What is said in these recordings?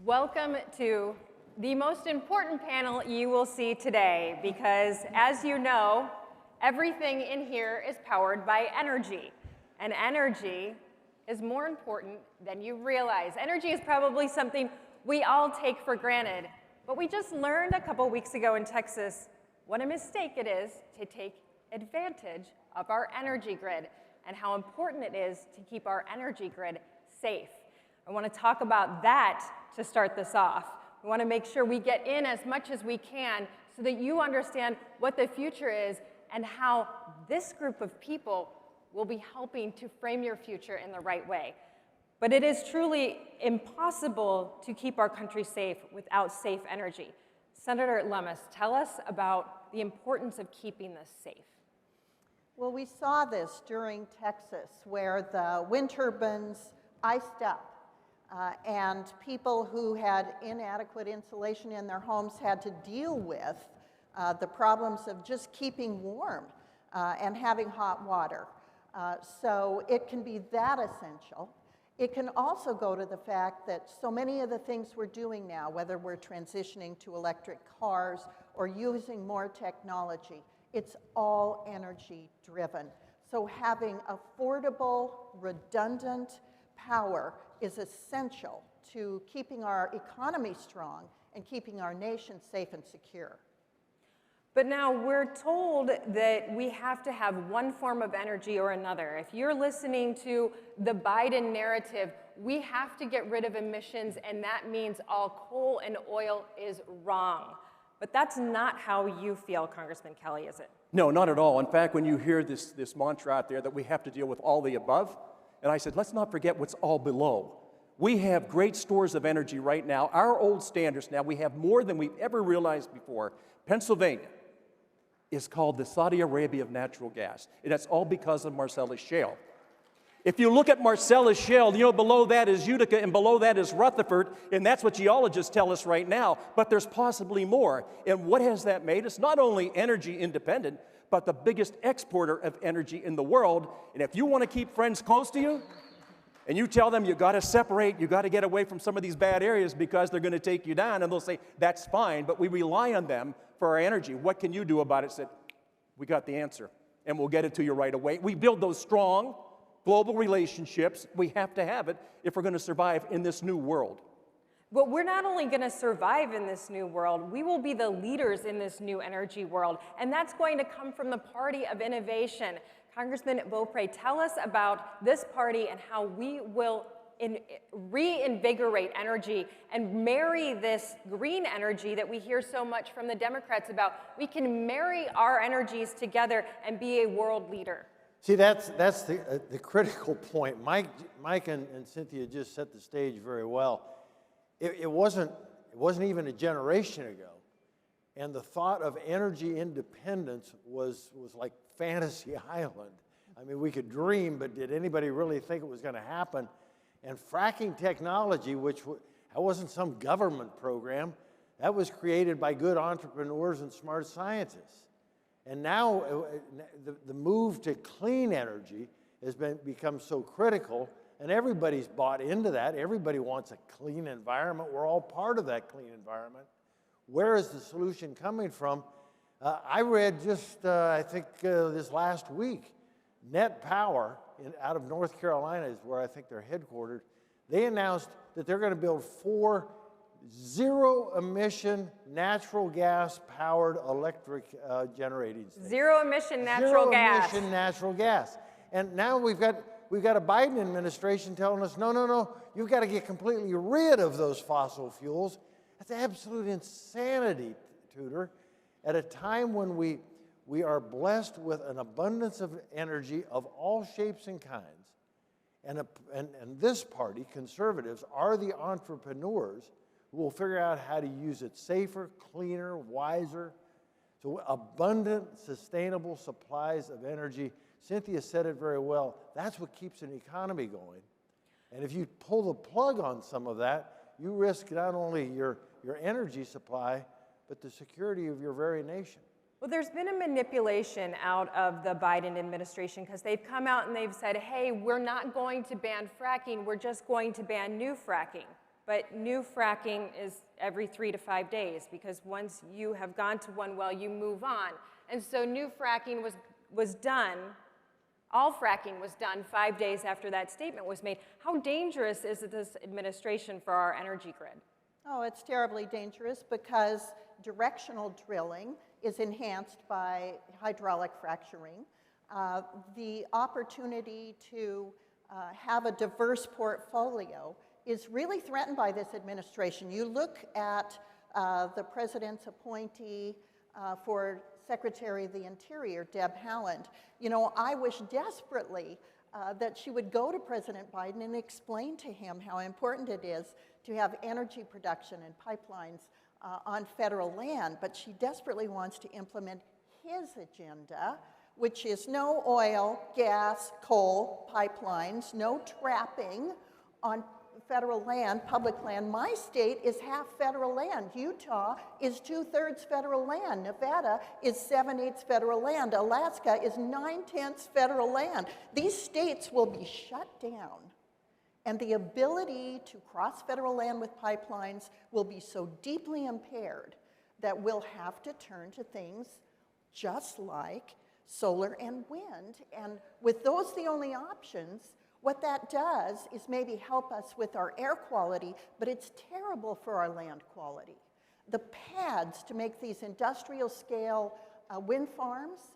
Welcome to the most important panel you will see today because, as you know, everything in here is powered by energy. And energy is more important than you realize. Energy is probably something we all take for granted, but we just learned a couple weeks ago in Texas what a mistake it is to take advantage of our energy grid and how important it is to keep our energy grid safe. I want to talk about that to start this off. We want to make sure we get in as much as we can so that you understand what the future is and how this group of people will be helping to frame your future in the right way. But it is truly impossible to keep our country safe without safe energy. Senator Lummis, tell us about the importance of keeping this safe. Well, we saw this during Texas, where the wind turbines iced up, and people who had inadequate insulation in their homes had to deal with the problems of just keeping warm and having hot water. So it can be that essential. It can also go to the fact that so many of the things we're doing now, whether we're transitioning to electric cars or using more technology, it's all energy driven. So having affordable, redundant power is essential to keeping our economy strong and keeping our nation safe and secure. But now we're told that we have to have one form of energy or another. If you're listening to the Biden narrative, we have to get rid of emissions, and that means all coal and oil is wrong. But that's not how you feel, Congressman Kelly, is it? No, not at all. In fact, when you hear this mantra out there that we have to deal with all the above, and I said, let's not forget what's all below. We have great stores of energy right now. Our old standards now, we have more than we've ever realized before. Pennsylvania is called the Saudi Arabia of natural gas, and that's all because of Marcellus Shale. If you look at Marcellus Shale, you know, below that is Utica, and below that is Rutherford, and that's what geologists tell us right now, but there's possibly more. And what has that made us? Not only energy independent, but the biggest exporter of energy in the world. And if you want to keep friends close to you, and you tell them you got to separate, you got to get away from some of these bad areas because they're going to take you down, and they'll say, that's fine, but we rely on them for our energy. What can you do about it? Said, we got the answer, and we'll get it to you right away. We build those strong global relationships. We have to have it if we're going to survive in this new world. But we're not only going to survive in this new world, we will be the leaders in this new energy world, and that's going to come from the party of innovation. Congressman Beauprez, tell us about this party and how we will reinvigorate energy and marry this green energy that we hear so much from the Democrats about. We can marry our energies together and be a world leader. See, that's the critical point. Mike and Cynthia just set the stage very well. It wasn't even a generation ago, and the thought of energy independence was like fantasy island. I mean, we could dream, but did anybody really think it was going to happen? And fracking technology, which wasn't some government program, that was created by good entrepreneurs and smart scientists. And now the move to clean energy has become so critical, and everybody's bought into that. Everybody wants a clean environment. We're all part of that clean environment. Where is the solution coming from? I read just, I think this last week, Net Power out of North Carolina is where I think they're headquartered. They announced that they're going to build 4 zero-emission natural gas-powered electric generating stations. Zero-emission natural gas. Zero-emission natural gas. And now we've got a Biden administration telling us, no, you've got to get completely rid of those fossil fuels. That's absolute insanity, Tudor. At a time when we are blessed with an abundance of energy of all shapes and kinds, and this party, conservatives, are the entrepreneurs who will figure out how to use it safer, cleaner, wiser. So abundant, sustainable supplies of energy. Cynthia said it very well. That's what keeps an economy going. And if you pull the plug on some of that, you risk not only your energy supply, but the security of your very nation. Well, there's been a manipulation out of the Biden administration because they've come out and they've said, hey, we're not going to ban fracking, we're just going to ban new fracking. but new fracking is every 3 to 5 days, because once you have gone to one well, you move on. And so new fracking was done, all fracking was done 5 days after that statement was made. How dangerous is this administration for our energy grid? Oh, it's terribly dangerous because directional drilling is enhanced by hydraulic fracturing. The opportunity to have a diverse portfolio is really threatened by this administration. You look at the president's appointee for Secretary of the Interior, Deb Haaland. You know, I wish desperately that she would go to President Biden and explain to him how important it is to have energy production and pipelines on federal land, but she desperately wants to implement his agenda, which is no oil, gas, coal pipelines, no trapping on federal land, public land. My state is half federal land. Utah is 2/3 federal land. Nevada is 7/8 federal land. Alaska is 9/10 federal land. These states will be shut down, and the ability to cross federal land with pipelines will be so deeply impaired that we'll have to turn to things just like solar and wind. And with those the only options, what that does is maybe help us with our air quality, but it's terrible for our land quality. The pads to make these industrial scale wind farms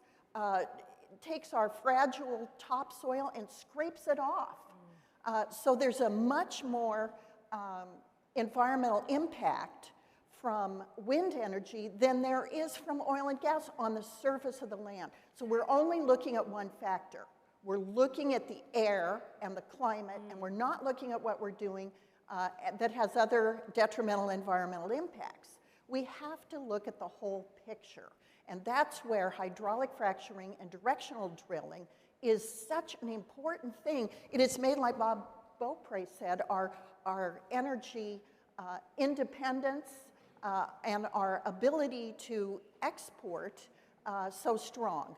takes our fragile topsoil and scrapes it off. So there's a much more environmental impact from wind energy than there is from oil and gas on the surface of the land. So we're only looking at one factor. We're looking at the air and the climate, and we're not looking at what we're doing that has other detrimental environmental impacts. We have to look at the whole picture, and that's where hydraulic fracturing and directional drilling is such an important thing. It has made, like Bob Beauprez said, our energy independence and our ability to export so strong.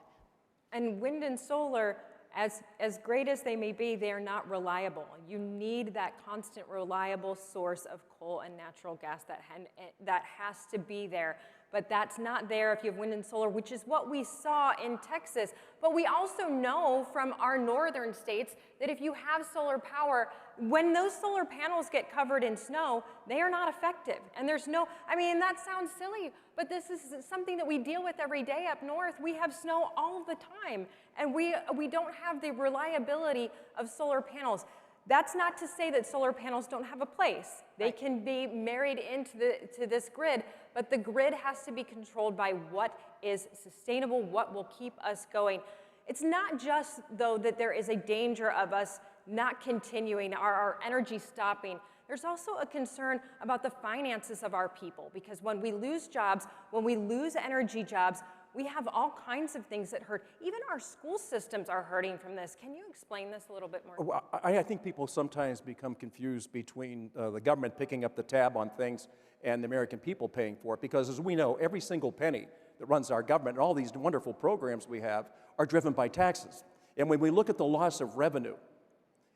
And wind and solar, as great as they may be, they are not reliable. You need that constant, reliable source of coal and natural gas that has to be there. But that's not there if you have wind and solar, which is what we saw in Texas. But we also know from our northern states that if you have solar power, when those solar panels get covered in snow, they are not effective. And there's no, I mean, that sounds silly, but this is something that we deal with every day up north. We have snow all the time, and we don't have the reliability of solar panels. That's not to say that solar panels don't have a place. They can be married into this grid, but the grid has to be controlled by what is sustainable, what will keep us going. It's not just, though, that there is a danger of us not continuing, our energy stopping. There's also a concern about the finances of our people, because when we lose jobs, when we lose energy jobs, we have all kinds of things that hurt. Even our school systems are hurting from this. Can you explain this a little bit more? Well, I think people sometimes become confused between the government picking up the tab on things and the American people paying for it, because as we know, every single penny that runs our government and all these wonderful programs we have are driven by taxes. And when we look at the loss of revenue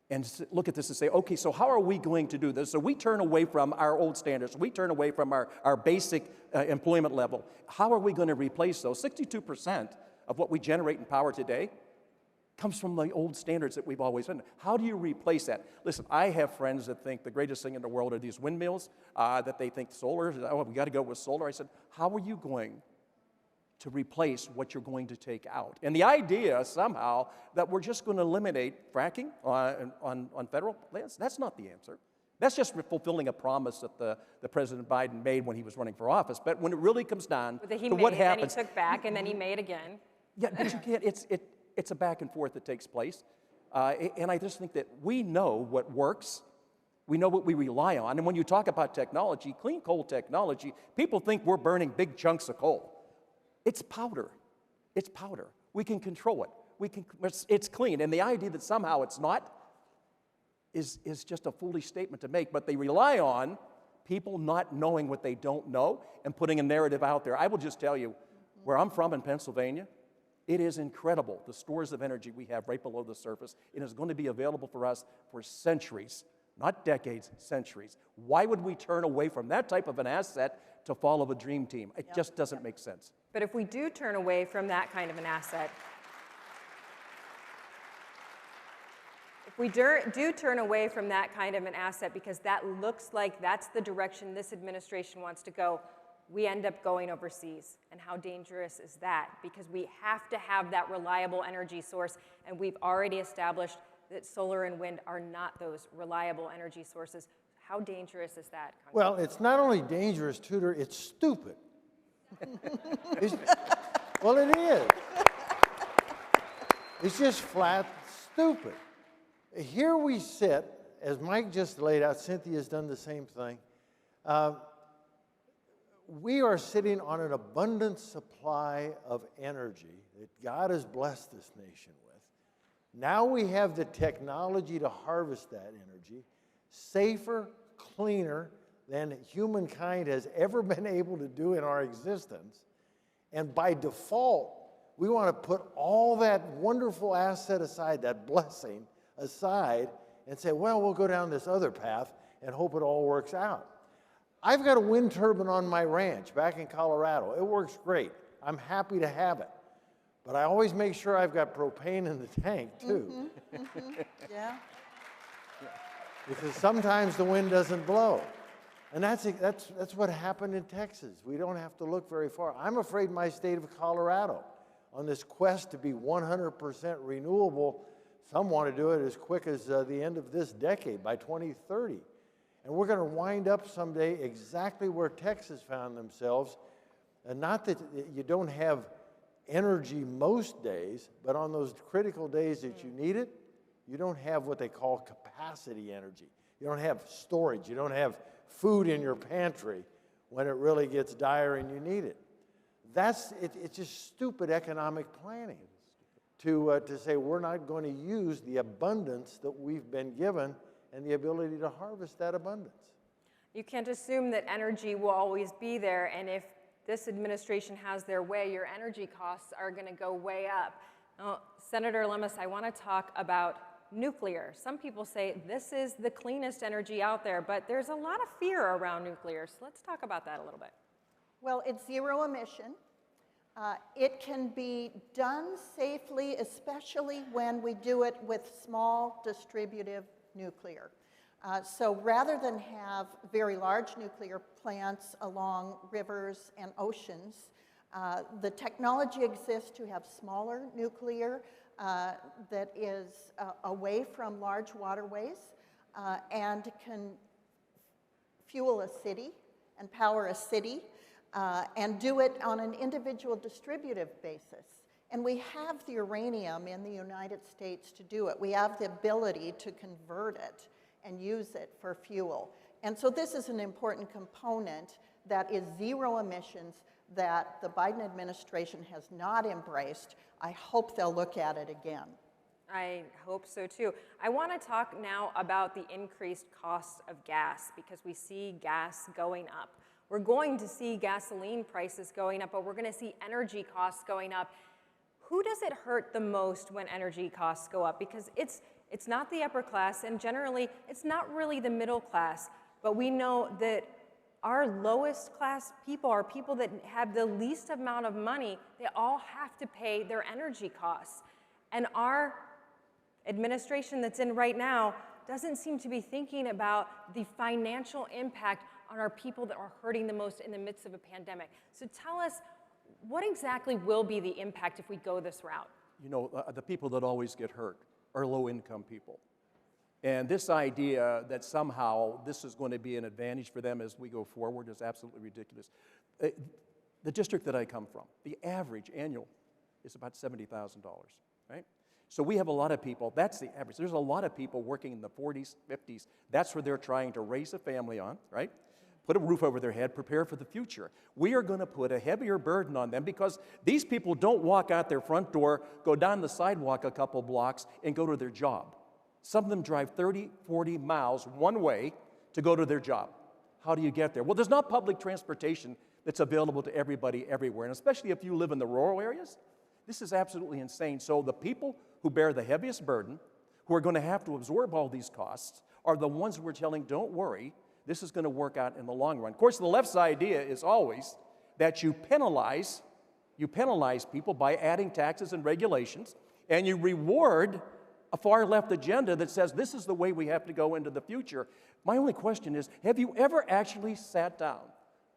and look at this and say, okay, so how are we going to do this? So we turn away from our old standards. We turn away from our basic employment level. How are we going to replace those? 62% of what we generate in power today comes from the old standards that we've always had. How do you replace that? Listen, I have friends that think the greatest thing in the world are these windmills, that they think solar, oh, we got to go with solar. I said, how are you going to replace what you're going to take out? And the idea somehow that we're just going to eliminate fracking on federal lands, that's not the answer. That's just fulfilling a promise that the President Biden made when he was running for office. But when it really comes down to what happens, then he took back, and then he made again. Yeah, but you can't. It's a back and forth that takes place, and I just think that we know what works. We know what we rely on. And when you talk about technology, clean coal technology, people think we're burning big chunks of coal. It's powder. It's powder. We can control it. It's clean. And the idea that somehow it's not is just a foolish statement to make. But they rely on people not knowing what they don't know and putting a narrative out there. I will just tell you, where I'm from in Pennsylvania, it is incredible, the stores of energy we have right below the surface. It is going to be available for us for centuries not decades, centuries. Why would we turn away from that type of an asset to follow a dream team? It just doesn't make sense. But if we do turn away from that kind of an asset, do turn away from that kind of an asset because that looks like that's the direction this administration wants to go, we end up going overseas. And how dangerous is that? Because we have to have that reliable energy source, and we've already established that solar and wind are not those reliable energy sources. How dangerous is that? Well, it's not only dangerous, Tudor, it's stupid. Well, it is. It's just flat stupid. Here we sit, as Mike just laid out, Cynthia's done the same thing. We are sitting on an abundant supply of energy that God has blessed this nation with. Now we have the technology to harvest that energy, safer, cleaner than humankind has ever been able to do in our existence. And by default, we want to put all that wonderful asset aside, that blessing aside, and say, well, we'll go down this other path and hope it all works out. I've got a wind turbine on my ranch back in Colorado. It works great. I'm happy to have it. But I always make sure I've got propane in the tank, too. Yeah. Because sometimes the wind doesn't blow. And that's what happened in Texas. We don't have to look very far. I'm afraid my state of Colorado, on this quest to be 100% renewable, some want to do it as quick as the end of this decade, by 2030. And we're going to wind up someday exactly where Texas found themselves. And not that you don't have energy most days, but on those critical days that you need it, you don't have what they call capacity energy. You don't have storage. You don't have food in your pantry when it really gets dire and you need it. It's just stupid economic planning to say we're not going to use the abundance that we've been given and the ability to harvest that abundance. You can't assume that energy will always be there, and if this administration has their way, your energy costs are going to go way up. Now, Senator Lummis, I want to talk about nuclear. Some people say this is the cleanest energy out there, but there's a lot of fear around nuclear, so let's talk about that a little bit. Well, it's zero emission. It can be done safely, especially when we do it with small distributive nuclear. So rather than have very large nuclear plants along rivers and oceans, the technology exists to have smaller nuclear that is away from large waterways and can fuel a city and power a city and do it on an individual distributive basis. And we have the uranium in the United States to do it. We have the ability to convert it and use it for fuel. And so this is an important component that is zero emissions that the Biden administration has not embraced. I hope they'll look at it again. I hope so too. I want to talk now about the increased cost of gas because we see gas going up. We're going to see gasoline prices going up, but we're going to see energy costs going up. Who does it hurt the most when energy costs go up? Because it's not the upper class, and generally, it's not really the middle class. But we know that our lowest class people are people that have the least amount of money. They all have to pay their energy costs. And our administration that's in right now doesn't seem to be thinking about the financial impact on our people that are hurting the most in the midst of a pandemic. So tell us, what exactly will be the impact if we go this route? You know, the people that always get hurt are low-income people. And this idea that somehow this is going to be an advantage for them as we go forward is absolutely ridiculous. The district that I come from, the average annual is about $70,000, right? So we have a lot of people, that's the average. There's a lot of people working in the 40s, 50s. That's where they're trying to raise a family on, right? Put a roof over their head, prepare for the future. We are going to put a heavier burden on them because these people don't walk out their front door, go down the sidewalk a couple blocks, and go to their job. Some of them drive 30, 40 miles one way to go to their job. How do you get there? Well, there's not public transportation that's available to everybody everywhere, and especially if you live in the rural areas, this is absolutely insane. So the people who bear the heaviest burden, who are going to have to absorb all these costs, are the ones we're telling, don't worry, this is going to work out in the long run. Of course, the left's idea is always that you penalize people by adding taxes and regulations, and you reward a far left agenda that says this is the way we have to go into the future. My only question is, have you ever actually sat down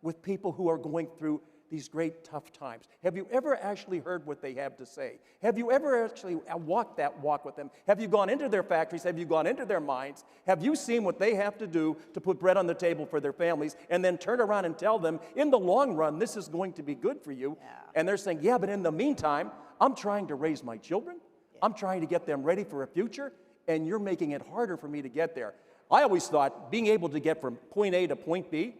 with people who are going through these great tough times? Have you ever actually heard what they have to say? Have you ever actually walked that walk with them? Have you gone into their factories? Have you gone into their minds? Have you seen what they have to do to put bread on the table for their families and then turn around and tell them, in the long run, this is going to be good for you? Yeah. And they're saying, yeah, but in the meantime, I'm trying to raise my children. Yeah. I'm trying to get them ready for a future, and you're making it harder for me to get there. I always thought being able to get from point A to point B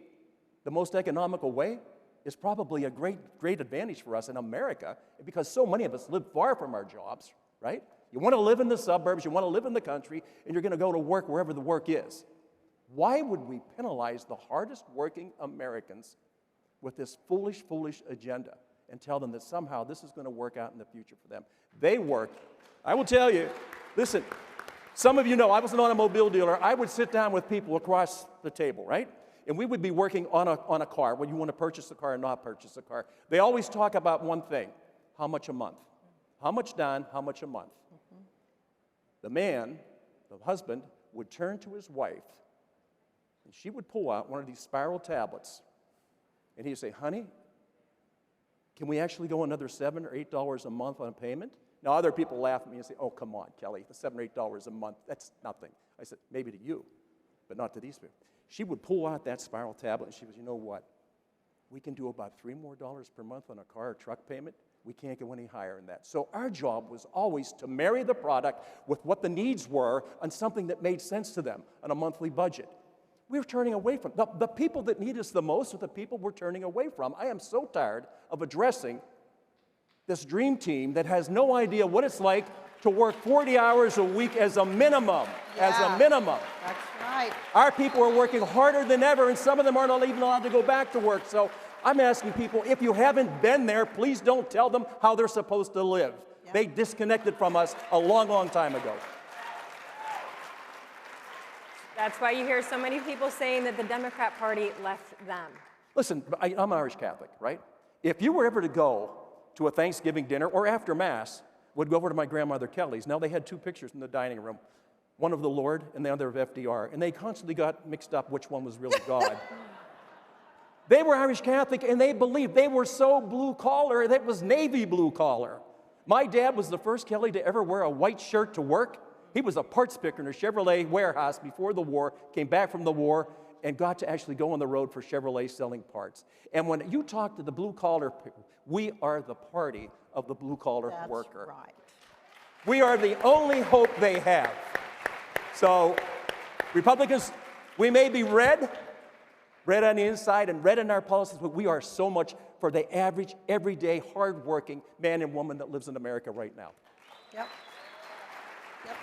the most economical way is probably a great advantage for us in America, because so many of us live far from our jobs, right? You want to live in the suburbs, you want to live in the country, and you're going to go to work wherever the work is. Why would we penalize the hardest working Americans with this foolish agenda and tell them that somehow this is going to work out in the future for them? They work. I will tell you, listen, some of you know I was an automobile dealer. I would sit down with people across the table, right? And we would be working on a car, when you want to purchase a car and not purchase a car. They always talk about one thing: how much a month? How much down, how much a month? Mm-hmm. The man, the husband, would turn to his wife, and she would pull out one of these spiral tablets, and he'd say, honey, can we actually go another $7 or $8 a month on a payment? Now, other people laugh at me and say, oh, come on, Kelly, the $7 or $8 a month, that's nothing. I said, maybe to you, but not to these people. She would pull out that spiral tablet, and she goes, you know what? We can do about $3 more per month on a car or truck payment. We can't go any higher than that. So our job was always to marry the product with what the needs were on something that made sense to them on a monthly budget. We were turning away from the people that need us the most are the people we're turning away from. I am so tired of addressing this dream team that has no idea what it's like to work 40 hours a week as a minimum. Yeah, as a minimum. That's right. Our people are working harder than ever, and some of them aren't even allowed to go back to work. So I'm asking people, if you haven't been there, please don't tell them how they're supposed to live. Yep. They disconnected from us a long time ago. That's why you hear so many people saying that the Democrat Party left them. Listen, I'm Irish Catholic, right? If you were ever to go to a Thanksgiving dinner or after Mass, would go over to my grandmother Kelly's. Now, they had two pictures in the dining room, one of the Lord and the other of FDR, and they constantly got mixed up which one was really God. They were Irish Catholic, and they believed. They were so blue-collar, that was Navy blue-collar. My dad was the first Kelly to ever wear a white shirt to work. He was a parts picker in a Chevrolet warehouse before the war, came back from the war, and got to actually go on the road for Chevrolet selling parts. And when you talk to the blue-collar people, we are the party of the blue-collar worker. That's right. We are the only hope they have. So, Republicans, we may be red on the inside and red in our policies, but we are so much for the average, everyday, hardworking man and woman that lives in America right now. Yep. Yep.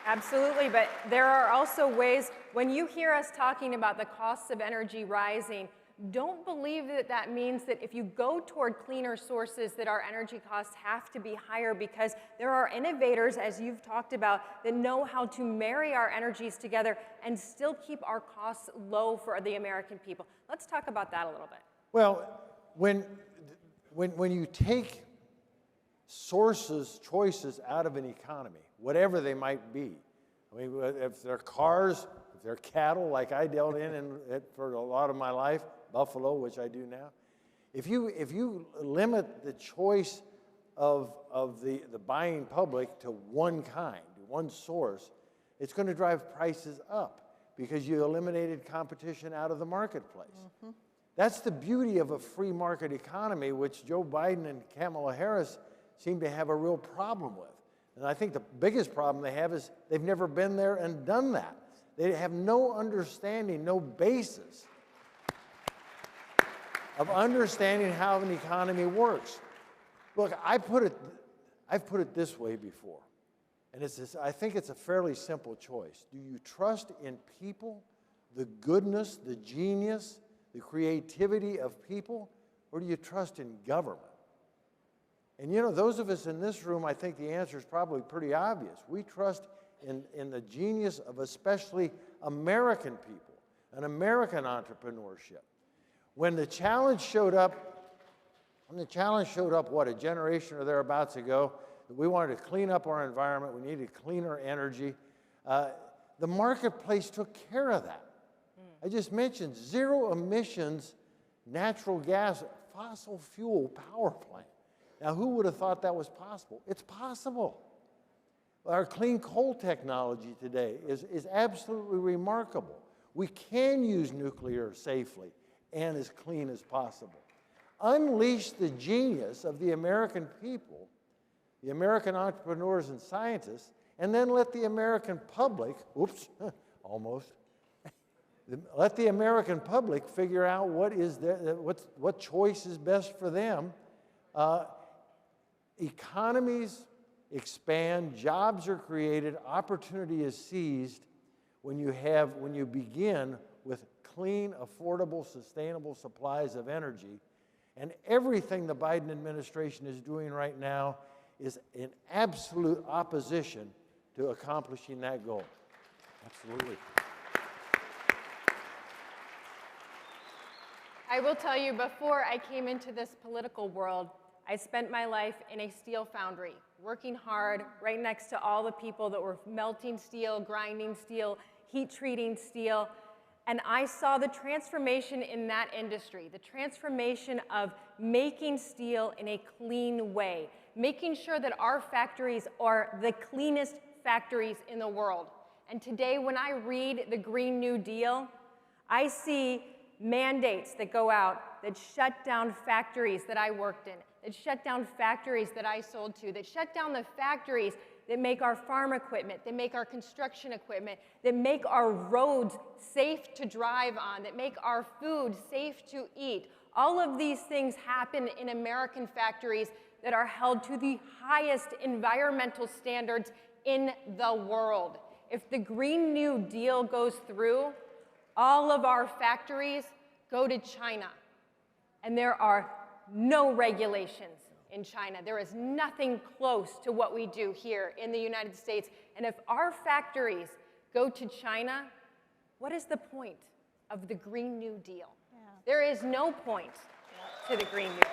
Absolutely, but there are also ways, when you hear us talking about the costs of energy rising, don't believe that that means that if you go toward cleaner sources that our energy costs have to be higher, because there are innovators, as you've talked about, that know how to marry our energies together and still keep our costs low for the American people. Let's talk about that a little bit. Well, when you take choices out of an economy, whatever they might be, I mean, if they're cars, if they're cattle, like I dealt in for a lot of my life, Buffalo, which I do now. If you limit the choice of the buying public to one kind, one source, it's going to drive prices up because you eliminated competition out of the marketplace. Mm-hmm. That's the beauty of a free market economy, which Joe Biden and Kamala Harris seem to have a real problem with. And I think the biggest problem they have is they've never been there and done that. They have no understanding, no basis of understanding how an economy works. Look, I've put it this way before, and I think it's a fairly simple choice. Do you trust in people, the goodness, the genius, the creativity of people, or do you trust in government? And you know, those of us in this room, I think the answer is probably pretty obvious. We trust in the genius of especially American people and American entrepreneurship. When the challenge showed up, what, a generation or thereabouts ago, that we wanted to clean up our environment, we needed cleaner energy, the marketplace took care of that. I just mentioned zero emissions natural gas, fossil fuel power plant. Now, who would have thought that was possible? It's possible. Our clean coal technology today is absolutely remarkable. We can use nuclear safely and as clean as possible. Unleash the genius of the American people, the American entrepreneurs and scientists, and then let the American public, oops, almost, let the American public figure out what choice is best for them. Economies expand, jobs are created, opportunity is seized when you begin with clean, affordable, sustainable supplies of energy. And everything the Biden administration is doing right now is in absolute opposition to accomplishing that goal. Absolutely. I will tell you, before I came into this political world, I spent my life in a steel foundry, working hard right next to all the people that were melting steel, grinding steel, heat treating steel. And I saw the transformation in that industry, the transformation of making steel in a clean way, making sure that our factories are the cleanest factories in the world. And today, when I read the Green New Deal, I see mandates that go out that shut down factories that I worked in, that shut down factories that I sold to, that shut down the factories that make our farm equipment, that make our construction equipment, that make our roads safe to drive on, that make our food safe to eat. All of these things happen in American factories that are held to the highest environmental standards in the world. If the Green New Deal goes through, all of our factories go to China, and there are no regulations in China. There is nothing close to what we do here in the United States. And if our factories go to China, what is the point of the Green New Deal? Yeah. There is no point to the Green New Deal.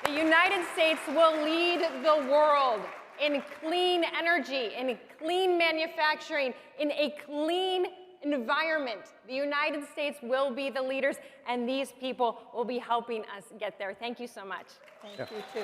The United States will lead the world in clean energy, in clean manufacturing, in a clean environment. The United States will be the leaders, and these people will be helping us get there. Thank you so much. Thank you, too.